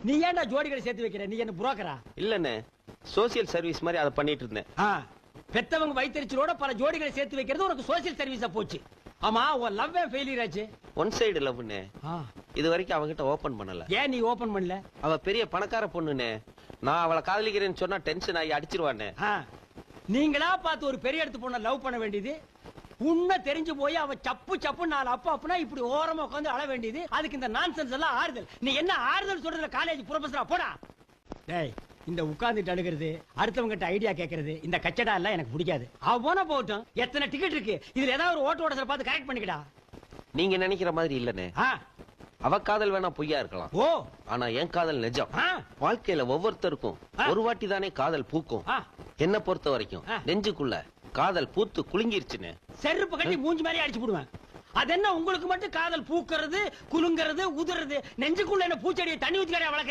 நீ ஏன்டா ஜோடிகளை சேர்த்து வைக்கிற? நீ என்ன புரோக்கரா? இல்லண்ணே, சோசியல் சர்வீஸ் மாதிரி அதை பண்ணிட்டு இருந்தேன். பெத்தவங்க வயிற்றுச்சலோட பல ஜோடிகளை சேர்த்து வைக்கிறது உனக்கு சோசியல் சர்வீஸா போச்சு. ஆமா, உன் லவ் ஃபெயிலியர் ஆச்சு. One side லவ்னே. இது வரைக்கும் அவகிட்ட ஓபன் பண்ணல. ஏன் நீ ஓபன் பண்ணல? அவ பெரிய பணக்கார பொண்ணுனே. நான் அவளை காதலிக்கிறேன்னு சொன்னா டென்ஷன் ஆகி அடிச்சிருவானே. நீங்களா பார்த்து ஒரு பெரிய இடத்து பொண்ணை லவ் பண்ண வேண்டியது, உன்ன தெரிஞ்சு போய் அவ சப்பு சப்பு நாலு அப்பா அப்பனா இப்படி ஓரமா உட்காந்து அழ வேண்டியது. அதுக்கு இந்த நான்சென்ஸ் எல்லாம் ஆறுதல். நீ என்ன ஆறுதல் சொல்றதுல காலேஜ் ப்ரொஃபஸரா போடா. டேய், இந்த உட்கார்ந்துட்டு அழுகிறது, அடுத்தவங்க கிட்ட ஐடியா கேட்கறது, இந்த கச்சடா எல்லாம் எனக்கு பிடிக்காது. அவன போட்டும், எத்தனை டிக்கெட் இருக்கு, இதுல ஏதாவது ஒரு ஓட்ட ஓடசல பார்த்து கரெக்ட் பண்ணிக்கடா. நீங்க நினைக்கிற மாதிரி இல்லனே. அவ காதல் வேணா பொய்யா இருக்கலாம். ஓ, ஆனா என் காதல் நிஜம். வாழ்க்கையில ஒவ்வொருத்தருக்கும் ஒரு வாட்டி தானே காதல் பூக்கும். என்ன பொறுத்த வரைக்கும் நெஞ்சுக்குள்ள காதல் பூத்து குலுங்கிருச்சுன்னு செருப்பு கட்டி மூஞ்சி மாதிரி அடிச்சு போடுவேன். அது என்ன உங்களுக்கு மட்டும் காதல் பூக்கிறது, குலுங்கிறது, உதுறது? நெஞ்சுக்குள்ள என்ன பூச்செடியை தண்ணி ஊத்தி வளர்க்க